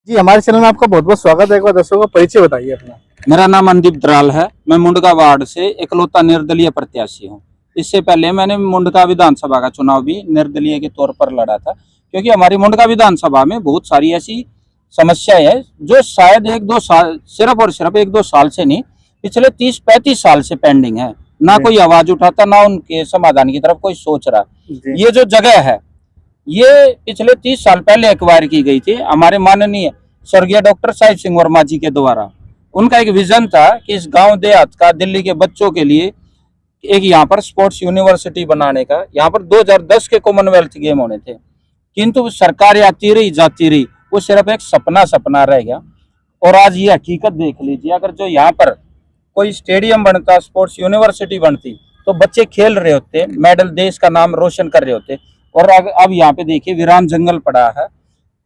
जी, हमारे चैनल में आपका बहुत बहुत स्वागत है। एक बार दर्शकों का परिचय बताइए अपना। मेरा नाम मनदीप द्राल है। मैं मुंडका वार्ड से इकलौता निर्दलीय प्रत्याशी हूँ। इससे पहले मैंने मुंडका विधानसभा का चुनाव भी निर्दलीय के तौर पर लड़ा था, क्योंकि हमारी मुंडका विधानसभा में बहुत सारी ऐसी समस्या है जो शायद एक दो साल, सिर्फ और सिर्फ एक दो साल से नहीं, पिछले 30-35 साल से पेंडिंग है। ना कोई आवाज उठाता, ना उनके समाधान की तरफ कोई सोच रहा। ये जो जगह है, ये पिछले 30 साल पहले एक्वायर की गई थी हमारे माननीय स्वर्गीय डॉक्टर साहिब सिंह वर्मा जी के द्वारा। उनका एक विजन था कि इस गांव देहात का दिल्ली के बच्चों के लिए एक यहाँ पर स्पोर्ट्स यूनिवर्सिटी बनाने का। यहाँ पर 2010 के कॉमनवेल्थ गेम होने थे, किंतु सरकार आती रही जाती रही, वो सिर्फ एक सपना रह गया। और आज ये हकीकत देख लीजिए, अगर जो यहाँ पर कोई स्टेडियम बनता, स्पोर्ट्स यूनिवर्सिटी बनती, तो बच्चे खेल रहे होते, मेडल, देश का नाम रोशन कर रहे होते। और अब यहाँ पे देखिए वीरान जंगल पड़ा है।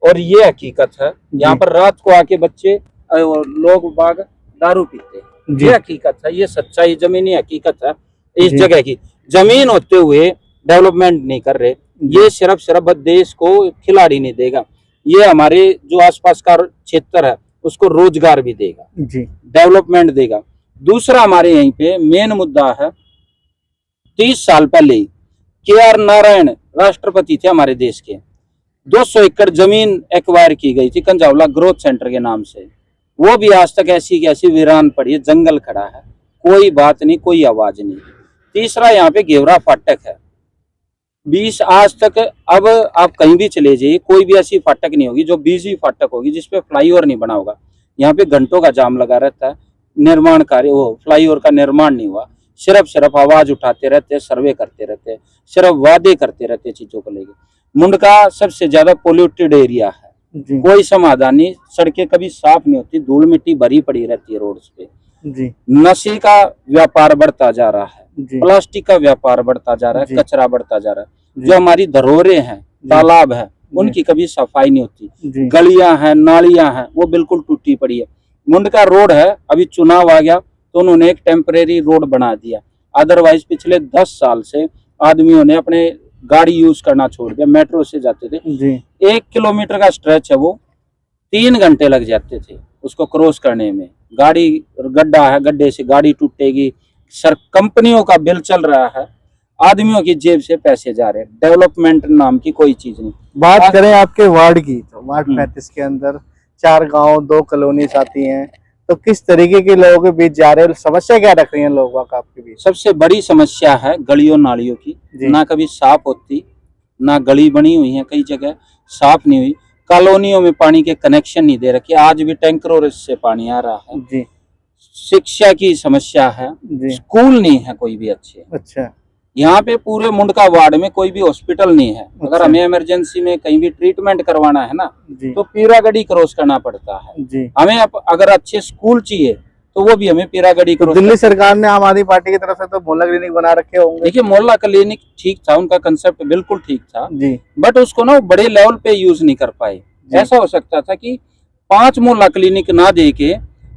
और ये हकीकत है, यहाँ पर रात को आके बच्चे और लोग बाग दारू पीते हैं। ये हकीकत है, ये सच्चाई, जमीनी हकीकत है इस जगह की। जमीन होते हुए डेवलपमेंट नहीं कर रहे। ये सिर्फ देश को खिलाड़ी नहीं देगा, ये हमारे जो आसपास का क्षेत्र है उसको रोजगार भी देगा, डेवलपमेंट देगा। दूसरा, हमारे यहीं पे मेन मुद्दा है, 30 साल पहले KR नारायण राष्ट्रपति थे हमारे देश के। 200 एकड़ जमीन एक्वायर की गई थी कंजावला ग्रोथ सेंटर के नाम से। वो भी आज तक ऐसी की ऐसी वीरान पड़ी है, जंगल खड़ा है, कोई बात नहीं, कोई आवाज नहीं। तीसरा, यहाँ पे घेवरा फाटक है। 20 आज तक, अब आप कहीं भी चले जाइए, कोई भी ऐसी फाटक नहीं होगी जो बिजी फाटक होगी जिसपे फ्लाईओवर नहीं बना होगा। यहाँ पे घंटों का जाम लगा रहता है, निर्माण कार्य, वो फ्लाईओवर का निर्माण नहीं हुआ। सिर्फ आवाज उठाते रहते, सर्वे करते रहते, सिर्फ वादे करते रहते चीजों को लेकर। मुंडका सबसे ज्यादा पोल्यूटेड एरिया है, कोई समाधान नहीं। सड़कें कभी साफ नहीं होती, धूल मिट्टी भरी पड़ी रहती है रोड्स पे। नशे का व्यापार बढ़ता जा रहा है, प्लास्टिक का व्यापार बढ़ता जा रहा है, कचरा बढ़ता जा रहा है। जो हमारी धरोहरें हैं, तालाब है, उनकी कभी सफाई नहीं होती। गलियां हैं, नालियां हैं, वो बिल्कुल टूटी पड़ी है। मुंडका रोड है, अभी चुनाव आ गया तो उन्होंने एक टेम्परेरी रोड बना दिया। अदरवाइज पिछले 10 साल से आदमियों ने अपने गाड़ी यूज करना छोड़ दिया, मेट्रो से जाते थे। 1 किलोमीटर का स्ट्रेच है, वो 3 घंटे लग जाते थे उसको क्रॉस करने में। गाड़ी, गड्ढा है, गड्ढे से गाड़ी टूटेगी। सर, कंपनियों का बिल चल रहा है, आदमियों की जेब से पैसे जा रहे हैं, डेवलपमेंट नाम की कोई चीज नहीं। बात करें आपके वार्ड की, तो वार्ड 35 के अंदर 4 गांव, 2 कॉलोनीज आती हैं, तो किस तरीके के लोगों के बीच जा रहे हैं? समस्या क्या रख रही है लोगों का आपके बीच? सबसे बड़ी समस्या है गलियों नालियों की। ना कभी साफ होती, ना गली बनी हुई है, कई जगह साफ नहीं हुई। कॉलोनियों में पानी के कनेक्शन नहीं दे रखे, आज भी टैंकरों से पानी आ रहा है। शिक्षा की समस्या है, स्कूल नहीं है कोई भी अच्छे। अच्छा, यहाँ पे पूरे मुंडका वार्ड में कोई भी हॉस्पिटल नहीं है। अगर हमें इमरजेंसी में कहीं भी ट्रीटमेंट करवाना है ना, तो पीरागढ़ी क्रॉस करना पड़ता है। हमें अगर अच्छे स्कूल चाहिए तो वो भी हमें पीरागढ़ी क्रॉस। दिल्ली सरकार ने आम आदमी पार्टी की तरफ से तो मोहल्ला क्लिनिक बना रखे होंगे। देखिए, मोहल्ला क्लिनिक ठीक था, उनका कंसेप्ट बिल्कुल ठीक था, बट उसको ना बड़े लेवल पे यूज नहीं कर पाए। ऐसा हो सकता था कि 5 मोहल्ला क्लिनिक ना दे के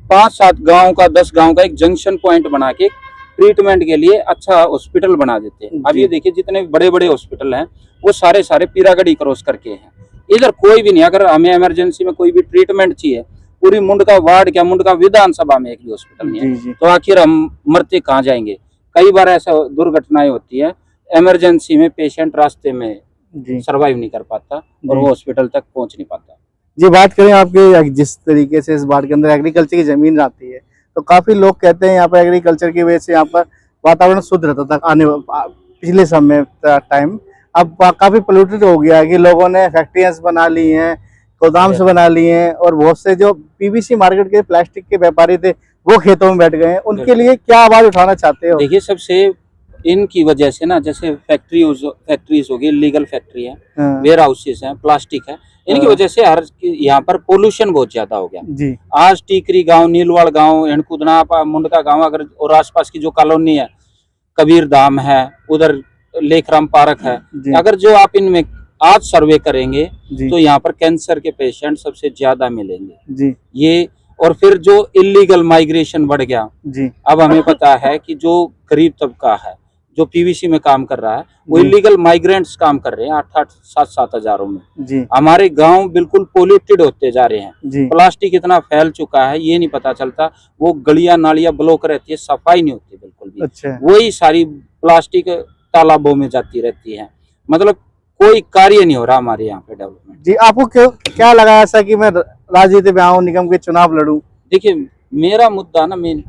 5-7 गाँव का, 10 गाँव का एक जंक्शन पॉइंट बना के ट्रीटमेंट के लिए अच्छा हॉस्पिटल बना देते हैं। अब ये देखिए, जितने बड़े बड़े हॉस्पिटल हैं वो सारे पीरागढ़ी क्रॉस करके हैं। इधर कोई भी नहीं। अगर हमें इमरजेंसी में कोई भी ट्रीटमेंट चाहिए, पूरी मुंडका वार्ड क्या, मुंडका विधानसभा में एक भी हॉस्पिटल नहीं है, तो आखिर हम मरते कहाँ जाएंगे? कई बार ऐसा दुर्घटनाएं होती है, इमरजेंसी में पेशेंट रास्ते में सर्वाइव नहीं कर पाता और वो हॉस्पिटल तक पहुंच नहीं पाता। जी, बात करें आपके, जिस तरीके से इस वार्ड के अंदर एग्रीकल्चर की जमीन आती है, तो काफी लोग कहते हैं यहाँ पर एग्रीकल्चर की वजह से यहाँ पर वातावरण शुद्ध रहता था आने पिछले समय टाइम। अब काफी पोल्यूटेड हो गया है कि लोगों ने फैक्ट्रियां बना ली हैं, गोदाम से बना लिए हैं, और बहुत से जो PVC मार्केट के प्लास्टिक के व्यापारी थे वो खेतों में बैठ गए हैं। उनके लिए क्या आवाज उठाना चाहते हो? देखिए, सबसे इनकी वजह से ना, जैसे फैक्ट्रीज होगी, लीगल फैक्ट्री है, वेयर हाउसेस हैं, प्लास्टिक है, इनकी वजह से हर यहाँ पर पोल्यूशन बहुत ज्यादा हो गया। आज टीकरी गांव, नीलवाड़ गांव, हेणकुदना, मुंडका गांव, अगर और आसपास की जो कॉलोनी है, कबीर धाम है, उधर लेखराम पार्क है, अगर जो आप इनमें आज सर्वे करेंगे तो यहाँ पर कैंसर के पेशेंट सबसे ज्यादा मिलेंगे। ये, और फिर जो इलीगल माइग्रेशन बढ़ गया। अब हमें पता है कि जो गरीब तबका है, जो पीवीसी में काम कर रहा है, वो जी। इलीगल माइग्रेंट्स काम कर रहे हैं 8-8, 7-7 हजारों में। जी हमारे गांव बिल्कुल पोल्यूटेड होते जा रहे हैं। जी प्लास्टिक इतना फैल चुका है, ये नहीं पता चलता। वो गलियां नालियां ब्लॉक रहती है, सफाई नहीं होती बिल्कुल भी। अच्छा वही सारी प्लास्टिक तालाबों में जाती रहती है। मतलब कोई कार्य नहीं हो रहा हमारे यहाँ पे डेवलपमेंट। जी। आपको क्या लगा ऐसा कि मैं राजनीति में आऊं, निगम के चुनाव लड़ूं? देखिए मेरा मुद्दा ना मेन,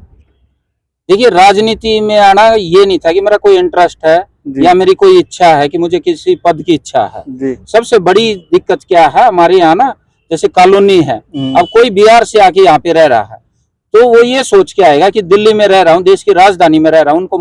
देखिए राजनीति में आना ये नहीं था कि मेरा कोई इंटरेस्ट है जी या मेरी कोई इच्छा है कि मुझे किसी पद की इच्छा है। जी। सबसे बड़ी दिक्कत क्या है हमारे यहाँ ना, जैसे कॉलोनी है, अब कोई बिहार से आके यहाँ पे रह रहा है तो वो ये सोच के आएगा कि दिल्ली में रह रहा हूँ, देश की राजधानी में रह रहा हूँ, उनको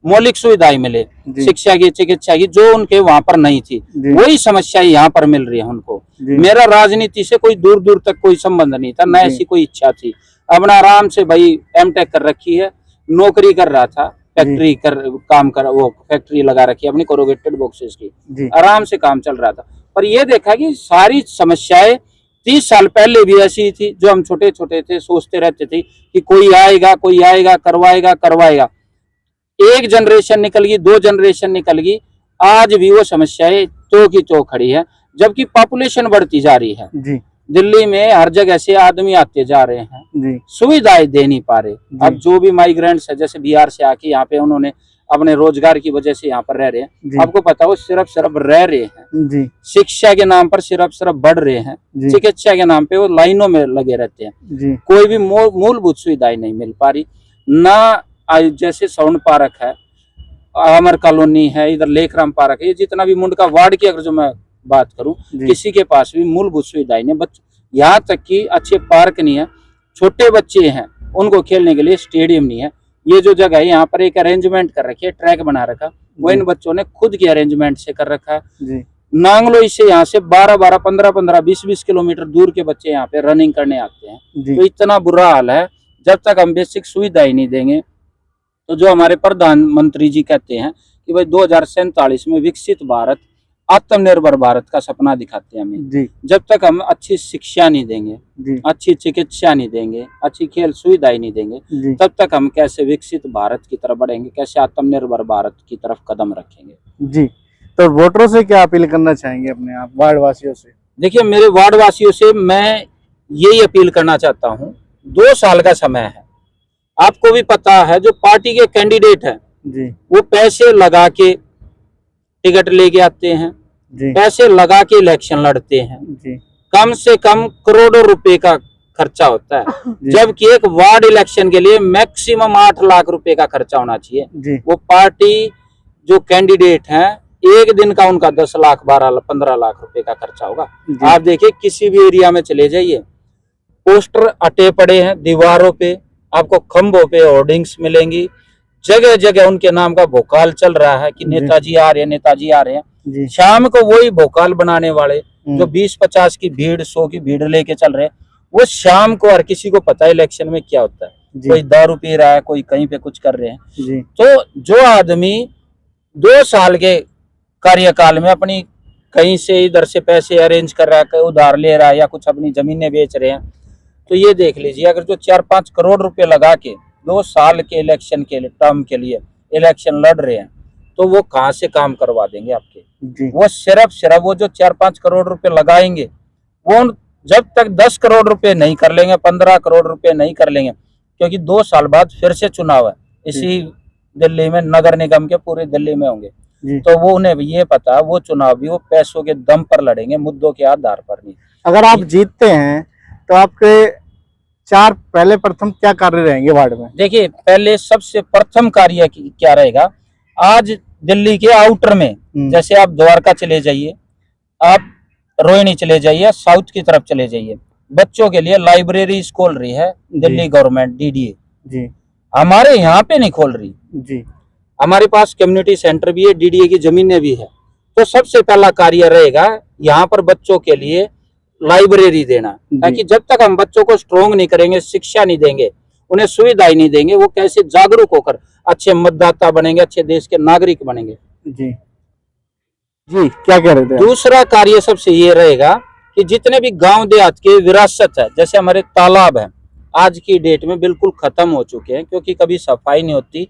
मौलिक सुविधाएं मिले, जी। शिक्षा की, चिकित्सा की, जो उनके वहां पर नहीं थी, जी। वही समस्या यहाँ पर मिल रही है उनको। जी। मेरा राजनीति से कोई दूर दूर तक कोई संबंध नहीं था, न जी। ऐसी कोई इच्छा थी। अपना आराम से भाई एमटेक कर रखी है, नौकरी कर रहा था, फैक्ट्री वो फैक्ट्री लगा रखी है अपनी कोरोगेटेड बॉक्सेस की, जी। आराम से काम चल रहा था। पर ये देखा कि सारी समस्याएं 30 साल पहले भी ऐसी थी, जो हम छोटे छोटे थे सोचते रहते थे कि कोई आएगा करवाएगा। एक जनरेशन निकल गई, 2 जनरेशन निकल गई, आज भी वो समस्याएं तो की तो खड़ी है, जबकि पॉपुलेशन बढ़ती जा रही है। जी दिल्ली में हर जगह से आदमी आते जा रहे हैं, जी सुविधाएं दे नहीं पा रहे। अब जो भी माइग्रेंट्स है, जैसे बिहार से आके यहाँ पे उन्होंने अपने रोजगार की वजह से यहाँ पर रह रहे हैं, जी। आपको पता हो सिर्फ रह रहे हैं। जी शिक्षा के नाम पर सिर्फ बढ़ रहे हैं, जी। चिकित्सा के नाम पे वो लाइनों में लगे रहते हैं। जी कोई भी मूलभूत सुविधाएं नहीं मिल पा रही ना। जैसे स्वर्ण पार्क है, अमर कॉलोनी है, इधर लेखराम पार्क है, ये जितना भी मुंडका वार्ड की अगर जो मैं बात करूं, किसी के पास भी मूलभूत सुविधाएं नहीं। यहाँ तक कि अच्छे पार्क नहीं है, छोटे बच्चे हैं उनको खेलने के लिए स्टेडियम नहीं है। ये जो जगह है यहाँ पर एक अरेंजमेंट कर रखी है, ट्रैक बना रखा, वो इन बच्चों ने खुद की अरेंजमेंट से कर रखा है। जी नांगलोई से यहाँ से 12-12, 15-15, 20-20 किलोमीटर दूर के बच्चे यहाँ पे रनिंग करने आते हैं। जी। तो इतना बुरा हाल है। जब तक हम बेसिक सुविधाएं नहीं देंगे, तो जो हमारे प्रधानमंत्री जी कहते हैं कि भाई 2047 में विकसित भारत, आत्मनिर्भर भारत का सपना दिखाते हैं हमें, जी जब तक हम अच्छी शिक्षा नहीं देंगे, जी अच्छी चिकित्सा नहीं देंगे, अच्छी खेल सुविधाएं नहीं देंगे, जी तब तक हम कैसे विकसित भारत की तरफ बढ़ेंगे, कैसे आत्मनिर्भर भारत की तरफ कदम रखेंगे। जी। तो वोटरों से क्या अपील करना चाहेंगे अपने आप वार्ड वासियों से? देखिए मेरे वार्ड वासियों से मैं यही अपील करना चाहता हूँ, 2 साल का समय है। आपको भी पता है जो पार्टी के कैंडिडेट हैं जी वो पैसे लगा के टिकट लेके आते हैं, जी पैसे लगा के इलेक्शन लड़ते हैं, जी कम से कम करोड़ों रुपए का खर्चा होता है, जबकि एक वार्ड इलेक्शन के लिए मैक्सिमम 8 लाख रुपए का खर्चा होना चाहिए। जी। वो पार्टी जो कैंडिडेट हैं, एक दिन का उनका 10 लाख 12 लाख 15 लाख रुपए का खर्चा होगा। आप देखिए किसी भी एरिया में चले जाइए, पोस्टर अटे पड़े हैं दीवारों पे, आपको खंभों पे होर्डिंग्स मिलेंगी, जगह जगह उनके नाम का भोकाल चल रहा है कि नेताजी आ रहे हैं, नेताजी आ रहे हैं। शाम को वही भोकाल बनाने वाले जो 20-50 की भीड़, 100 की भीड़ लेके चल रहे हैं, वो शाम को हर किसी को पता है इलेक्शन में क्या होता है, कोई दारू पी रहा है, कोई कहीं पे कुछ कर रहे हैं। तो जो आदमी 2 साल के कार्यकाल में अपनी कहीं से इधर से पैसे अरेंज कर रहा है, उधार ले रहा है या कुछ अपनी जमीनें बेच रहे हैं, तो ये देख लीजिए अगर जो 4-5 करोड़ रुपए लगा के 2 साल के इलेक्शन के लिए, टर्म के लिए इलेक्शन लड़ रहे हैं, तो वो कहाँ से काम करवा देंगे आपके? वो सिर्फ वो जो 4-5 करोड़ रुपए लगाएंगे, वो जब तक 10 करोड़ रुपए नहीं कर लेंगे, 15 करोड़ रुपए नहीं कर लेंगे, क्योंकि 2 साल बाद फिर से चुनाव है इसी दिल्ली में, नगर निगम के पूरे दिल्ली में होंगे, तो वो उन्हें ये पता है वो चुनाव भी वो पैसों के दम पर लड़ेंगे, मुद्दों के आधार पर नहीं। अगर आप जीतते हैं तो आपके 4 पहले प्रथम क्या कार्य रहेंगे वार्ड में? देखिए पहले सबसे प्रथम कार्य क्या रहेगा, आज दिल्ली के आउटर में जैसे आप द्वारका चले जाइए, आप रोहिणी चले जाइए, साउथ की तरफ चले जाइए, बच्चों के लिए लाइब्रेरी खोल रही है दिल्ली गवर्नमेंट, डीडीए जी, हमारे यहाँ पे नहीं खोल रही जी। हमारे पास कम्युनिटी सेंटर भी है, डीडीए की जमीनें भी है। तो सबसे पहला कार्य रहेगा यहाँ पर बच्चों के लिए लाइब्रेरी देना, ताकि जब तक हम बच्चों को स्ट्रोंग नहीं करेंगे, शिक्षा नहीं देंगे, उन्हें सुविधाएं नहीं देंगे, वो कैसे जागरूक होकर अच्छे मतदाता बनेंगे, अच्छे देश के नागरिक बनेंगे जी। जी क्या कह रहे थे? दूसरा कार्य सबसे ये रहेगा कि जितने भी गांव देहात के विरासत है, जैसे हमारे तालाब है, आज की डेट में बिल्कुल खत्म हो चुके हैं, क्योंकि कभी सफाई नहीं होती,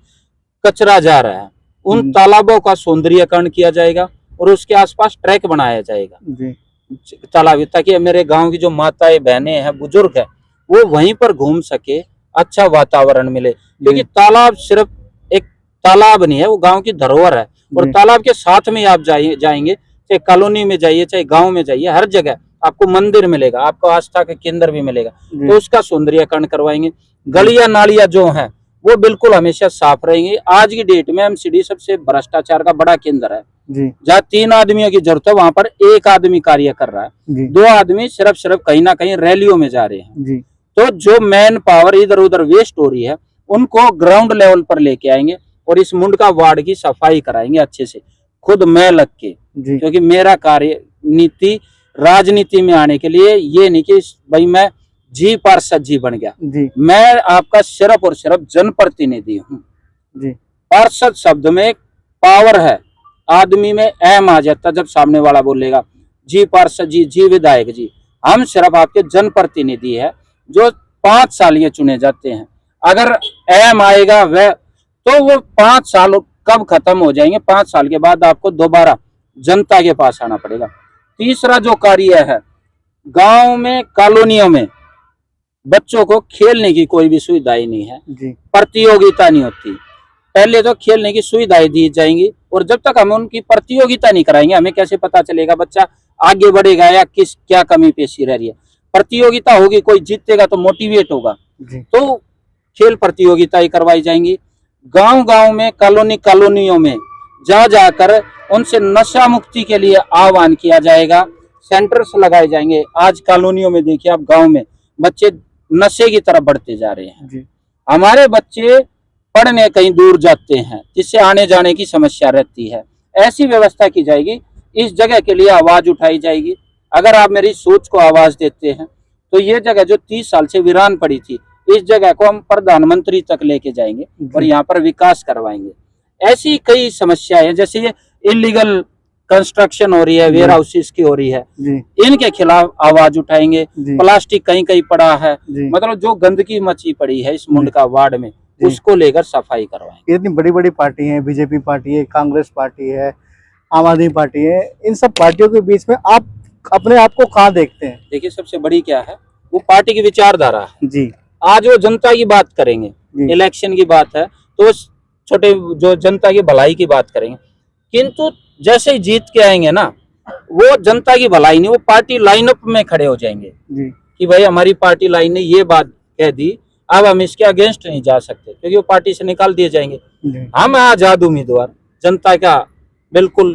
कचरा जा रहा है, उन तालाबों का सौंदर्यीकरण किया जाएगा और उसके आसपास ट्रैक बनाया जाएगा जी तालाब, ताकि मेरे गांव की जो माताएं बहनें हैं बुजुर्ग हैं वो वहीं पर घूम सके, अच्छा वातावरण मिले। क्योंकि तालाब सिर्फ एक तालाब नहीं है, वो गांव की धरोहर है। और तालाब के साथ में आप जाएंगे, चाहे कॉलोनी में जाइए चाहे गांव में जाइए, हर जगह आपको मंदिर मिलेगा, आपको आस्था का केंद्र भी मिलेगा। तो उसका सौंदर्यीकरण करवाएंगे। गलियां नालियां जो हैं वो बिल्कुल हमेशा साफ रहेंगी। आज की डेट में एमसीडी सबसे भ्रष्टाचार का बड़ा केंद्र है। जहाँ 3 आदमियों की जरूरत है वहां पर 1 आदमी कार्य कर रहा है, 2 आदमी सिर्फ कहीं ना कहीं रैलियों में जा रहे हैं। तो जो मैन पावर इधर उधर वेस्ट हो रही है उनको ग्राउंड लेवल पर लेके आएंगे और इस मुंडका वार्ड की सफाई कराएंगे अच्छे से, खुद मैं लग के। क्योंकि मेरा कार्य नीति राजनीति में आने के लिए ये नहीं कि भाई मैं जी पार्षद जी बन गया, मैं आपका सिर्फ और सिर्फ जनप्रतिनिधि हूँ। पार्षद शब्द में पावर है, आदमी में एम आ जाता जब सामने वाला बोलेगा जी पार्षद जी, जी विधायक जी। हम सिर्फ आपके जनप्रतिनिधि है जो 5 साल ये चुने जाते हैं। अगर एम आएगा वह तो वो 5 साल कब खत्म हो जाएंगे, 5 साल के बाद आपको दोबारा जनता के पास आना पड़ेगा। तीसरा जो कार्य है, गांव में कॉलोनियों में बच्चों को खेलने की कोई भी सुविधाएं नहीं है, प्रतियोगिता नहीं होती। पहले तो खेलने की सुविधाएं दी जाएंगी और जब तक हम उनकी प्रतियोगिता नहीं कराएंगे हमें कैसे पता चलेगा बच्चा आगे बढ़ेगा या क्या कमी पेशी रह रही है। प्रतियोगिता होगी, कोई जीतेगा तो मोटिवेट होगा, तो खेल प्रतियोगिता ही करवाई जाएंगी। गांव गांव में कॉलोनियों में जा जाकर उनसे नशा मुक्ति के लिए आह्वान किया जाएगा, सेंटर्स लगाए जाएंगे। आज कॉलोनियों में देखिए आप, गांव में बच्चे नशे की तरफ बढ़ते जा रहे हैं। हमारे बच्चे पढ़ने कहीं दूर जाते हैं जिससे आने जाने की समस्या रहती है। ऐसी व्यवस्था की जाएगी, इस जगह के लिए आवाज उठाई जाएगी। अगर आप मेरी सोच को आवाज देते हैं तो ये जगह जो 30 साल से वीरान पड़ी थी, इस जगह को हम प्रधानमंत्री तक लेके जाएंगे और यहाँ पर विकास करवाएंगे। ऐसी कई समस्याएं हैं, जैसे ये इलीगल कंस्ट्रक्शन हो रही है, वेयर हाउसेस की हो रही है, इनके खिलाफ आवाज उठाएंगे। प्लास्टिक कहीं कहीं पड़ा है, मतलब जो गंदगी मची पड़ी है इस मुंडका वार्ड में, उसको लेकर सफाई करवाएंगे। इतनी बड़ी बड़ी पार्टी है, बीजेपी पार्टी है, कांग्रेस पार्टी है, आम आदमी पार्टी है, इन सब पार्टियों के बीच में आप अपने आप को कहाँ देखते हैं? देखिए सबसे बड़ी क्या है, वो पार्टी की विचारधारा है जी। आज वो जनता की बात करेंगे, इलेक्शन की बात है तो छोटे जो जनता की भलाई की बात करेंगे, किंतु जैसे ही जीत के आएंगे ना वो जनता की भलाई नहीं, वो पार्टी लाइनअप में खड़े हो जाएंगे कि भाई हमारी पार्टी लाइन ने ये बात कह दी, अब हम इसके अगेंस्ट नहीं जा सकते, क्योंकि वो पार्टी से निकाल दिए जाएंगे। हम आजाद उम्मीदवार जनता का बिल्कुल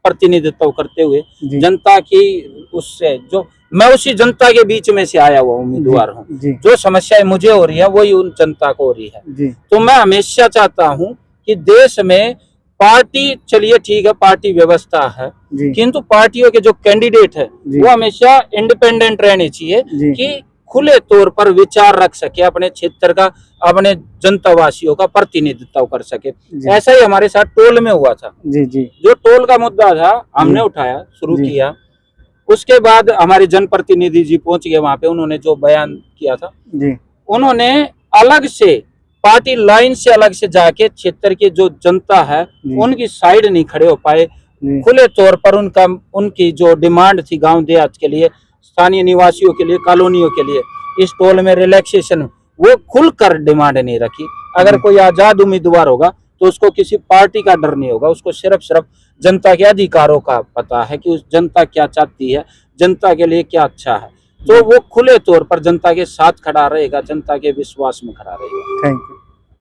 प्रतिनिधित्व करते हुए, जनता की उससे जो मैं उसी जनता के बीच में से आया हुआ उम्मीदवार हूँ। जो समस्याएं मुझे हो रही है वही उन जनता को हो रही है। तो मैं हमेशा चाहता हूँ कि देश में पार्टी, चलिए ठीक है पार्टी व्यवस्था है, किंतु पार्टियों के जो कैंडिडेट है वो हमेशा इंडिपेंडेंट रहने चाहिए कि खुले तौर पर विचार रख सके, अपने क्षेत्र का, अपने जनता वासियों का प्रतिनिधित्व कर सके। ऐसा ही हमारे साथ टोल में हुआ था। जो टोल का मुद्दा था हमने उठाया, शुरू किया, उसके बाद हमारे जनप्रतिनिधि जी पहुंच गए वहां पे, उन्होंने जो बयान किया था उन्होंने अलग से पार्टी लाइन से अलग से जाके क्षेत्र की जो जनता है उनकी साइड नहीं खड़े हो पाए। खुले तौर पर उनकी जो डिमांड थी गांव देहात के लिए, स्थानीय निवासियों के लिए, कॉलोनियों के लिए, इस टोल में रिलैक्सेशन, वो खुलकर डिमांड नहीं रखी। अगर कोई आजाद उम्मीदवार होगा तो उसको किसी पार्टी का डर नहीं होगा, उसको सिर्फ जनता के अधिकारों का पता है कि उस जनता क्या चाहती है, जनता के लिए क्या अच्छा है, तो वो खुले तौर पर जनता के साथ खड़ा रहेगा, जनता के विश्वास में खड़ा रहेगा। Thank you.